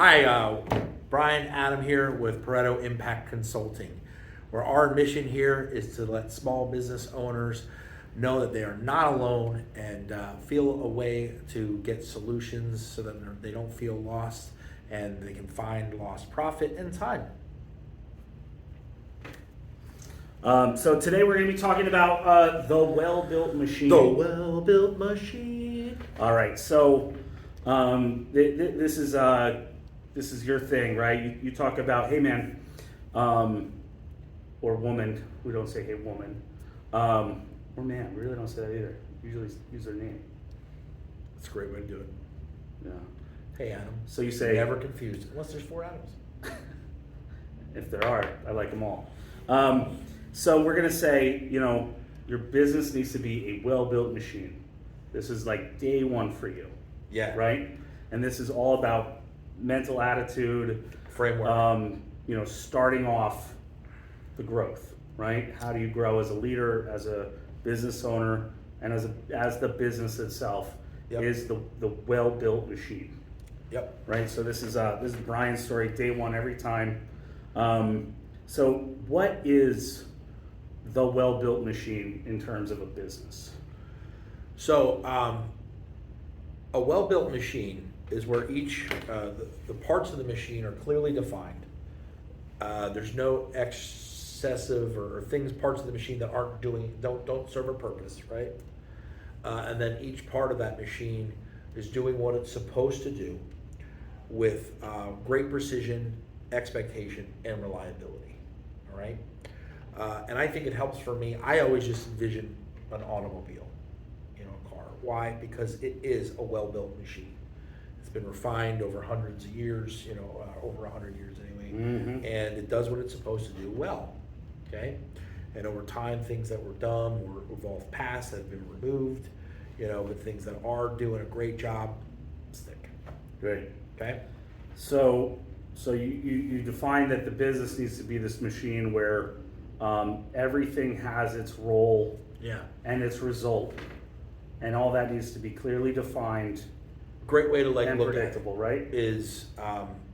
Hi, Brian Adam here with Pareto Impact Consulting, where our mission here is to let small business owners know that they are not alone and feel a way to get solutions so that they don't feel lost and they can find lost profit and time. So today we're going to be talking about the well-built machine. The well-built machine. All right. So this is your thing, right? You talk about, hey man, or woman. We don't say hey woman, or man. We really don't say that either. Usually use their name. That's a great way to do it. Yeah. Hey Adam. So you say Never confused unless there's 4 Adams. If there are, I like them all. So we're gonna say, your business needs to be a well-built machine. This is like day one for you. Yeah. Right? And this is all about mental attitude, Framework. Starting off the growth, right? How do you grow as a leader, as a business owner, and as the business itself is the well-built machine. Yep. Right? So this is Brian's story, day one every time. So what is the well-built machine in terms of a business? So a well-built machine is where each the parts of the machine are clearly defined. There's no excessive or parts of the machine that don't serve a purpose, right? And then each part of that machine is doing what it's supposed to do with great precision, expectation, and reliability. All right. And I think it helps for me. I always just envision an automobile, a car. Why? Because it is a well-built machine. It's been refined over hundreds of years, over 100 years anyway, and it does what it's supposed to do well. Okay. And over time, things that were dumb or evolved past have been removed, but things that are doing a great job stick. Great. Okay. So you define that the business needs to be this machine where everything has its role and its result, and all that needs to be clearly defined. Great way to and look predictable, at it right? is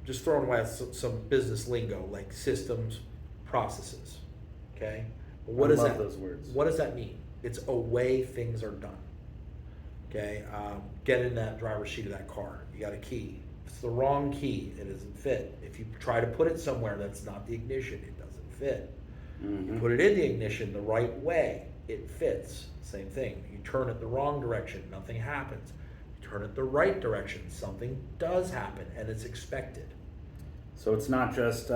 just throwing away some business lingo like systems, processes. Okay, what I does love that? those words. What does that mean? It's a way things are done. Okay, get in that driver's seat of that car. You got a key. If it's the wrong key, it doesn't fit. If you try to put it somewhere that's not the ignition, it doesn't fit. You put it in the ignition the right way, it fits. Same thing. You turn it the wrong direction, nothing happens. You turn it the right direction, something does happen, and it's expected. So it's not just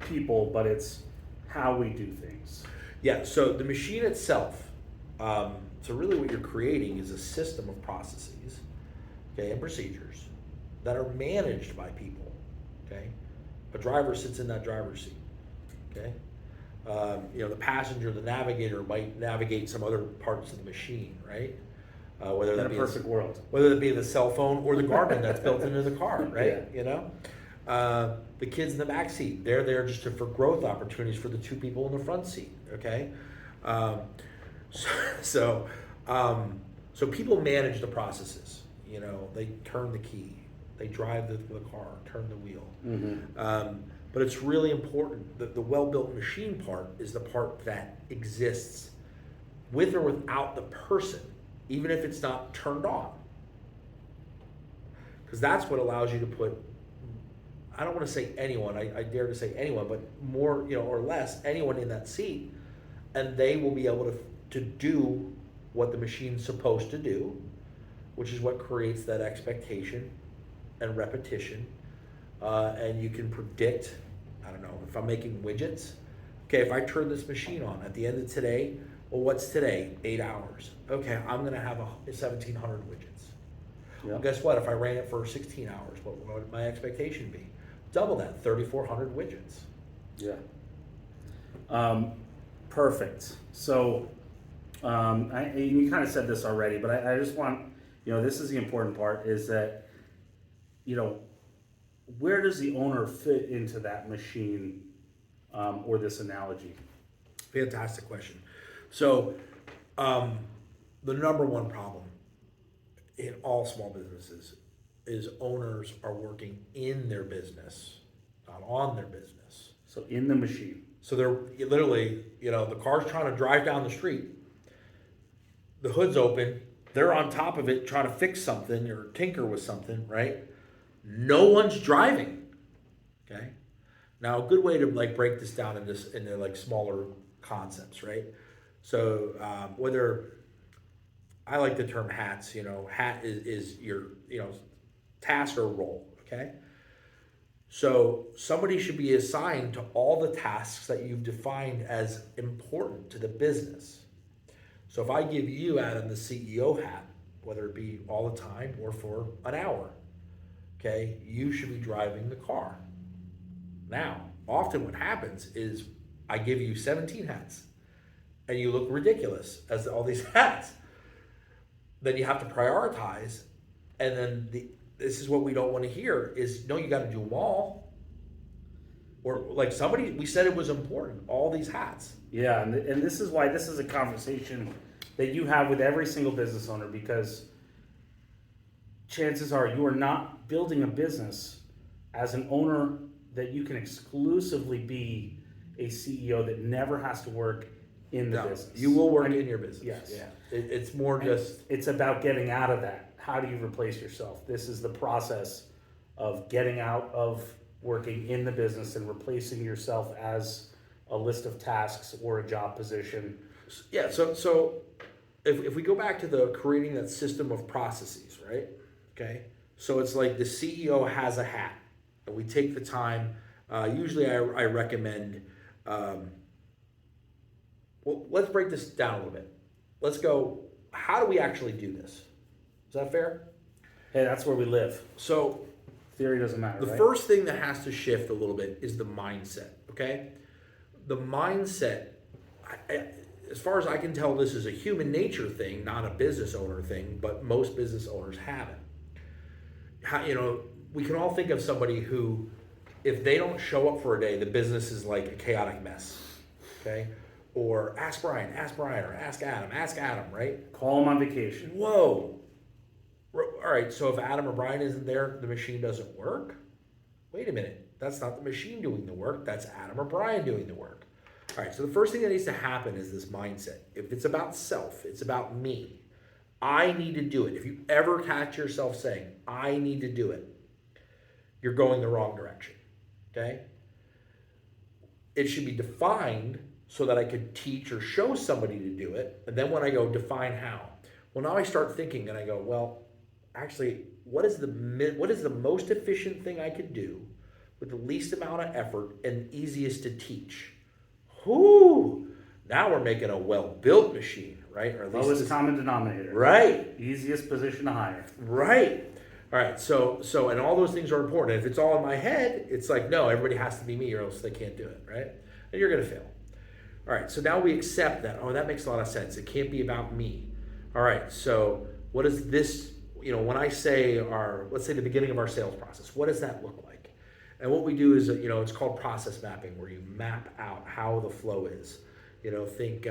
people, but it's how we do things. Yeah, so the machine itself, so really what you're creating is a system of processes, okay, and procedures that are managed by people, okay? A driver sits in that driver's seat, okay? The passenger, the navigator might navigate some other parts of the machine, right? Whether In that a be perfect world. whether it be the cell phone or the Garmin that's built into the car, right? Yeah. The kids in the back seat, they're there just for growth opportunities for the 2 people in the front seat, okay? So people manage the processes. They turn the key, they drive the car, turn the wheel. But it's really important that the well-built machine part is the part that exists with or without the person, even if it's not turned on. Because that's what allows you to put, I don't want to say anyone, I dare to say anyone, but more, or less, anyone in that seat, and they will be able to do what the machine's supposed to do, which is what creates that expectation and repetition. And you can predict, I don't know, if I'm making widgets, okay, if I turn this machine on at the end of today, well, what's today? 8 hours. Okay, I'm going to have 1,700 widgets. Yeah. Well, guess what? If I ran it for 16 hours, what would my expectation be? Double that, 3,400 widgets. Yeah. Perfect. So you kind of said this already, but I just want, this is the important part, is that, where does the owner fit into that machine or this analogy? Fantastic question. So the number one problem in all small businesses is owners are working in their business, not on their business. So in the machine. So they're literally, the car's trying to drive down the street. The hood's open. They're on top of it trying to fix something or tinker with something, right? No one's driving. Okay. Now, a good way to break this down into smaller concepts, right? So whether I like the term hats, hat is your task or role. Okay. So somebody should be assigned to all the tasks that you've defined as important to the business. So if I give you, Adam, the CEO hat, whether it be all the time or for an hour, okay, you should be driving the car. Now, often what happens is I give you 17 hats and you look ridiculous as all these hats. Then you have to prioritize, and then this is what we don't want to hear is, no, you got to do them all. Or we said it was important, all these hats. Yeah, and this is why this is a conversation that you have with every single business owner, because chances are you are not building a business as an owner that you can exclusively be a CEO that never has to work in the business. You will work in your business. Yes. Yeah. It's more just... It's about getting out of that. How do you replace yourself? This is the process of getting out of working in the business and replacing yourself as a list of tasks or a job position. Yeah, so if we go back to the creating that system of processes, right? Okay, so it's like the CEO has a hat, and we take the time. Usually I recommend, well, let's break this down a little bit. Let's go, how do we actually do this? Is that fair? Hey, that's where we live. So theory doesn't matter, The right? first thing that has to shift a little bit is the mindset, okay? The mindset, as far as I can tell, this is a human nature thing, not a business owner thing, but most business owners have it. We can all think of somebody who, if they don't show up for a day, the business is like a chaotic mess, okay? Or ask Brian, or ask Adam, right? Call them on vacation. Whoa. All right, so if Adam or Brian isn't there, the machine doesn't work? Wait a minute. That's not the machine doing the work. That's Adam or Brian doing the work. All right, so the first thing that needs to happen is this mindset. If it's about self, it's about me. I need to do it. If you ever catch yourself saying, I need to do it, you're going the wrong direction, okay? It should be defined so that I could teach or show somebody to do it. And then when I go define how, well, now I start thinking and I go, well, actually, what is the most efficient thing I could do with the least amount of effort and easiest to teach? Whoo! Now we're making a well-built machine, right? Or at least lowest common denominator. Right. Easiest position to hire. Right. All right. So, and all those things are important. If it's all in my head, it's like, no, everybody has to be me, or else they can't do it, right? And you're going to fail. All right. So now we accept that. Oh, that makes a lot of sense. It can't be about me. All right. So what is this? When I say let's say the beginning of our sales process, what does that look like? And what we do is, it's called process mapping, where you map out how the flow is. Think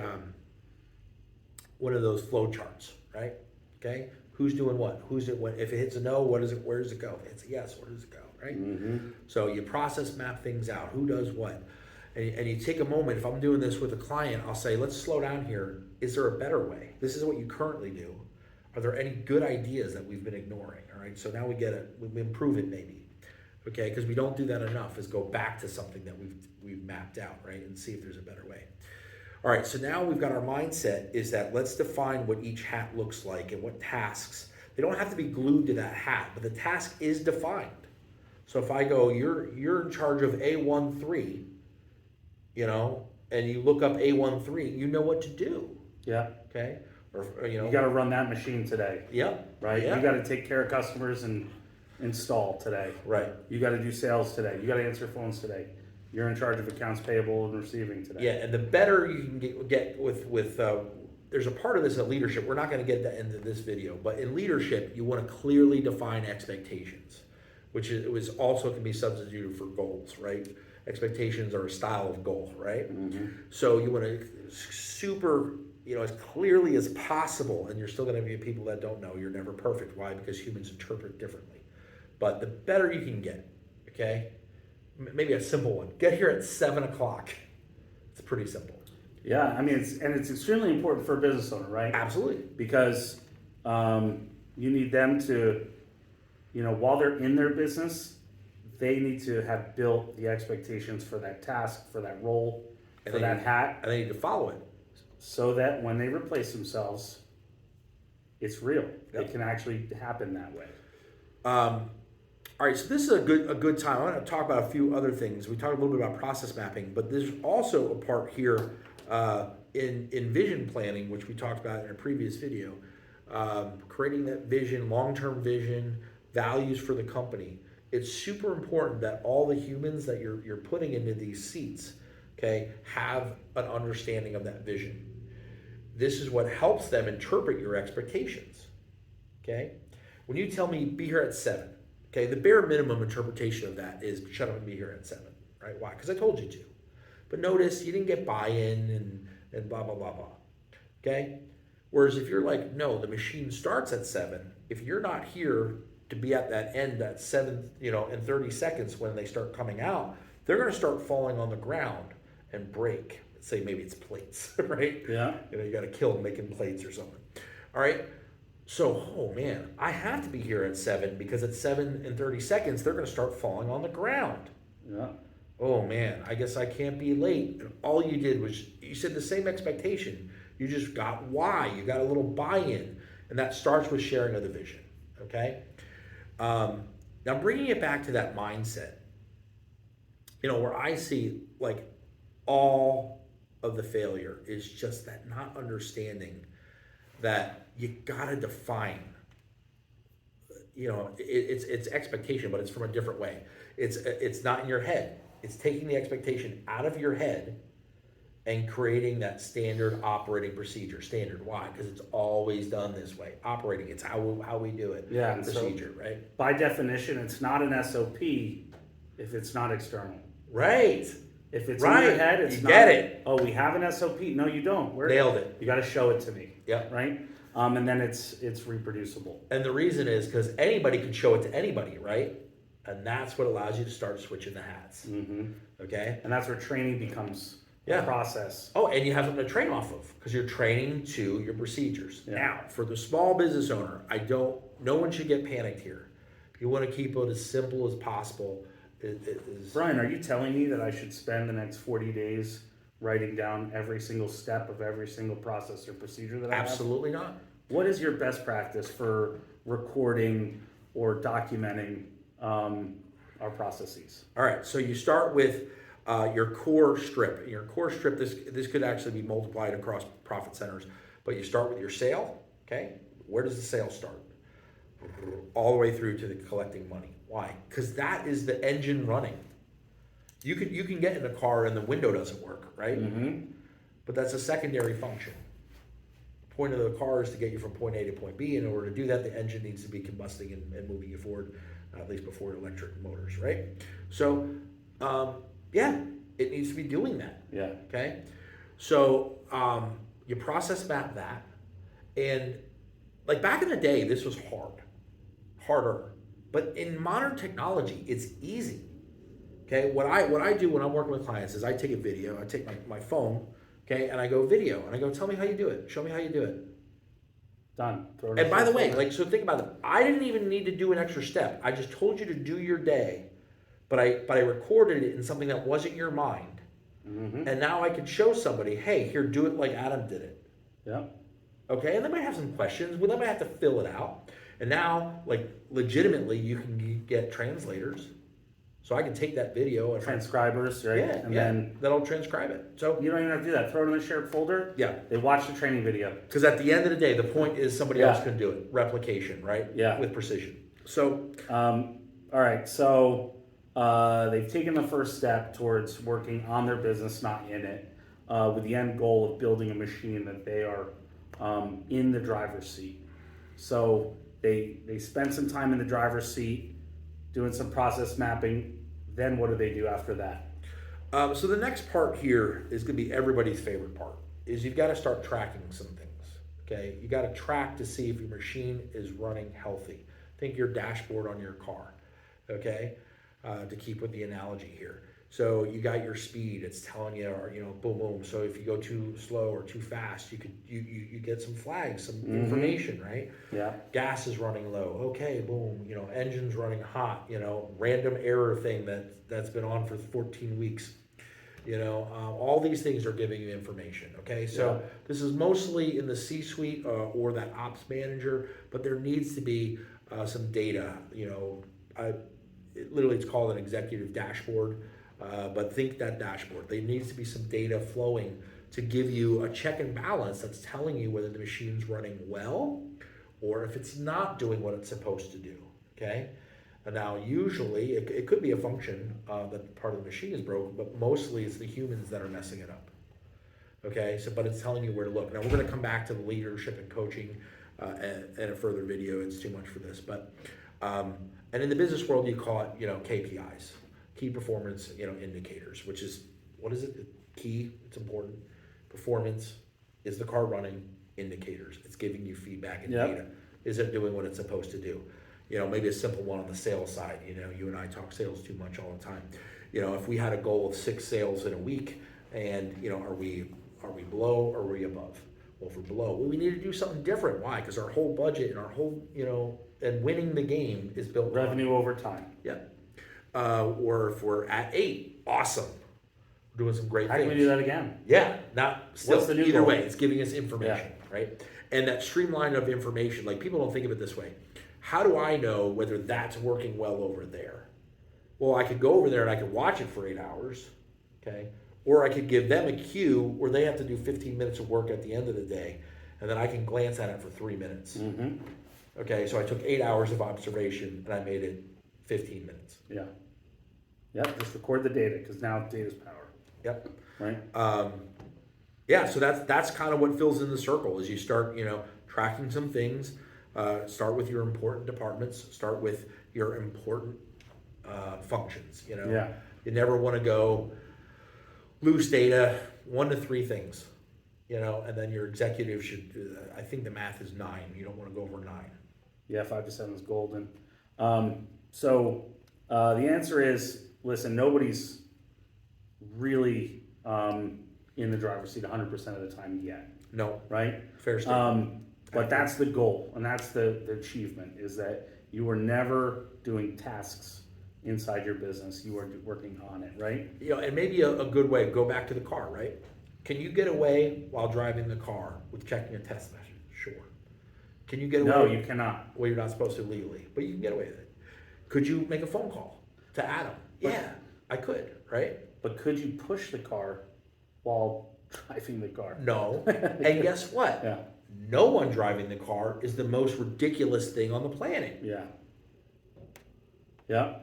one of those flow charts, right? Okay, who's doing what? Who's it? When? If it hits a no, what is it? Where does it go? If it hits a yes, where does it go? Right. Mm-hmm. So you process map things out. Who does what? And you take a moment. If I'm doing this with a client, I'll say, let's slow down here. Is there a better way? This is what you currently do. Are there any good ideas that we've been ignoring? All right. So now we get it. We improve it maybe. Okay, because we don't do that enough. Is go back to something that we've mapped out, right, and see if there's a better way. All right, so now we've got our mindset is that let's define what each hat looks like and what tasks. They don't have to be glued to that hat, but the task is defined. So if I go, you're in charge of A13, and you look up A13, you know what to do. Yeah. Okay. Or you got to run that machine today. Yep. Right. Yep. You got to take care of customers and install today. Right. You got to do sales today. You got to answer phones today. You're in charge of accounts payable and receiving today. Yeah, and the better you can get with there's a part of this at leadership. We're not going to get that into this video, but in leadership, you want to clearly define expectations, which also can be substituted for goals, right? Expectations are a style of goal, right? Mm-hmm. So you want to super, as clearly as possible, and you're still going to be people that don't know. You're never perfect. Why? Because humans interpret differently. but the better you can get, okay? Maybe a simple one. Get here at 7 o'clock. It's pretty simple. Yeah, I mean, it's extremely important for a business owner, right? Absolutely. Because you need them to, while they're in their business, they need to have built the expectations for that task, for that role, for that hat. And they need to follow it. So that when they replace themselves, it's real. Yep. It can actually happen that way. All right, so this is a good time. I want to talk about a few other things. We talked a little bit about process mapping, but there's also a part here in vision planning, which we talked about in a previous video. Creating that vision, long-term vision, values for the company. It's super important that all the humans that you're putting into these seats, okay, have an understanding of that vision. This is what helps them interpret your expectations, okay? When you tell me be here at 7, okay, the bare minimum interpretation of that is shut up and be here at 7, right? Why? Because I told you to. But notice you didn't get buy-in and blah, blah, blah, blah, okay? Whereas if you're like, no, the machine starts at 7, if you're not here to be at that end at 7, in 30 seconds when they start coming out, they're going to start falling on the ground and break. Say maybe it's plates, right? Yeah. You got to kill them making plates or something. All right. So, oh man, I have to be here at 7 because at 7 and 30 seconds, they're going to start falling on the ground. Yeah. Oh man, I guess I can't be late. And all you did was you said the same expectation. You just got why. You got a little buy-in. And that starts with sharing of the vision. Okay. Now bringing it back to that mindset, where I see like all of the failure is just that not understanding that you gotta define, it's expectation, but it's from a different way. It's not in your head. It's taking the expectation out of your head and creating that standard operating procedure. Standard, why? Because it's always done this way. Operating, it's how we do it. Yeah, Procedure, so right? By definition, it's not an SOP if it's not external. Right. If it's Right. in your head, it's You not. get it. Oh, we have an SOP. No, you don't. Nailed it. You got to show it to me. Yep. Right. And then it's reproducible. And the reason is because anybody can show it to anybody, right? And that's what allows you to start switching the hats. Mm-hmm. Okay? And that's where training becomes Yeah. a process. Oh, and you have something to train off of because you're training to your procedures. Yeah. Now, for the small business owner, no one should get panicked here. You want to keep it as simple as possible. Brian, are you telling me that I should spend the next 40 days writing down every single step of every single process or procedure that I have? Absolutely not. What is your best practice for recording or documenting our processes? All right, so you start with your core strip. Your core strip, this could actually be multiplied across profit centers, but you start with your sale, okay? Where does the sale start? All the way through to the collecting money. Why? Because that is the engine running. You can get in a car and the window doesn't work, right? Mm-hmm. But that's a secondary function. The point of the car is to get you from point A to point B. In order to do that, the engine needs to be combusting and moving you forward, at least before electric motors, right? So, it needs to be doing that. Yeah. Okay? So, you process map that. And like back in the day, this was harder. But in modern technology, it's easy. Okay, what I do when I'm working with clients is I take a video, I take my phone, okay, and I go video, and I go, tell me how you do it, show me how you do it. Done. And by the way, so think about it. I didn't even need to do an extra step. I just told you to do your day, but I recorded it in something that wasn't your mind, and now I can show somebody, hey, here, do it like Adam did it. Yeah. Okay, and they might have some questions. Well, they might have to fill it out. And now, like, legitimately, you can get translators. So I can take that video and Transcribers, right? Then that'll transcribe it. So you don't even have to do that. Throw it in a shared folder. yeah, They watch the training video. because at the end of the day, the point is somebody else can do it. Replication, right? Yeah. With precision. So All right. So they've taken the first step towards working on their business, not in it, with the end goal of building a machine that they are in the driver's seat. So they spend some time in the driver's seat doing some process mapping. Then what do they do after that? So the next part here is going to be everybody's favorite part. Is you've got to start tracking some things. Okay, you got to track to see if your machine is running healthy. Think your dashboard on your car. okay, to keep with the analogy here. So you got your speed, it's telling you, or, you know, boom, boom. So if you go too slow or too fast, you get some flags, some information, right? Yeah. Gas is running low. Okay, boom. You know, engine's running hot. You know, random error thing that's been on for 14 weeks. You know, all these things are giving you information. Okay, so this is mostly in the C-suite or that ops manager, but there needs to be some data. You know, literally it's called an executive dashboard. But think that dashboard. There needs to be some data flowing to give you a check and balance that's telling you whether the machine's running well or if it's not doing what it's supposed to do. Okay? And now, usually, it could be a function that part of the machine is broken, but mostly it's the humans that are messing it up. Okay? So, but it's telling you where to look. Now, we're going to come back to the leadership and coaching in a further video. It's too much for this. But, and in the business world, you call it, you know, KPIs. Key performance, you know, indicators, which is, what is it? Key, it's important. Performance, is the car running? Indicators, it's giving you feedback and data. Is it doing what it's supposed to do? You know, maybe a simple one on the sales side. You know, you and I talk sales too much all the time. You know, if we had a goal of 6 sales in a week, and you know, are we below or are we above? Well, if we're below, well, we need to do something different. Why? Because our whole budget and our whole, you know, and winning the game is built revenue over time. Yeah. Or if we're at 8, awesome. We're doing some great things. How can we do that again? Yeah, not still. What's the new either goal? way, it's giving us information, right? And that streamline of information, like people don't think of it this way. How do I know whether that's working well over there? Well, I could go over there and I could watch it for 8 hours, okay? Or I could give them a cue where they have to do 15 minutes of work at the end of the day, and then I can glance at it for 3 minutes. Okay, so I took 8 hours of observation and I made it 15 minutes. Yeah. Yep, just record the data because now data's power. Yep. Right. Yeah, so that's kind of what fills in the circle is you start, you know, tracking some things. Start with your important departments. Start with your important functions. You know, yeah. You never want to go loose data. 1 to 3 things. You know, and then your executive should. I think the math is 9. You don't want to go over 9. Yeah, 5 to 7 is golden. So the answer is, listen, nobody's really in the driver's seat 100% of the time yet. No. Right? Fair statement. But that's the goal, and that's the achievement, is that you are never doing tasks inside your business. You are working on it, right? You know, and maybe a good way, go back to the car, right? Can you get away while driving the car with checking a test message? Sure. Can you get away? No, you cannot. Well, you're not supposed to legally, but you can get away with it. Could you make a phone call to Adam? Yeah, I could, right? But could you push the car while driving the car? No. And guess what? Yeah. No one driving the car is the most ridiculous thing on the planet. Yeah. Yeah.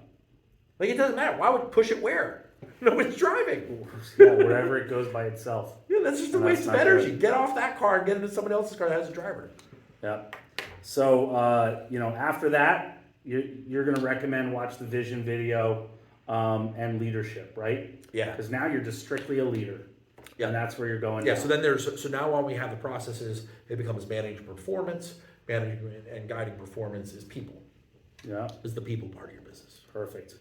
Like, it doesn't matter. Why would push it where? Nobody's driving. Yeah, wherever it goes by itself. Yeah, that's just a waste of energy. Good. Get off that car and get into somebody else's car that has a driver. Yeah. So, you know, after that, you're going to recommend watch the vision video and leadership, right? Yeah. Because now you're just strictly a leader. Yeah. And that's where you're going. Yeah. Now. So then so now while we have the processes, it becomes managing performance, managing and guiding performance is people. Yeah. Is the people part of your business. Perfect.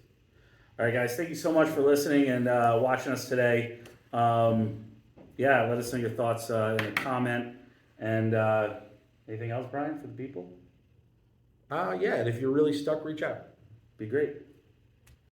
All right, guys. Thank you so much for listening and watching us today. Yeah. Let us know your thoughts in a comment. And anything else, Brian, for the people? Yeah. And if you're really stuck, reach out. Be great.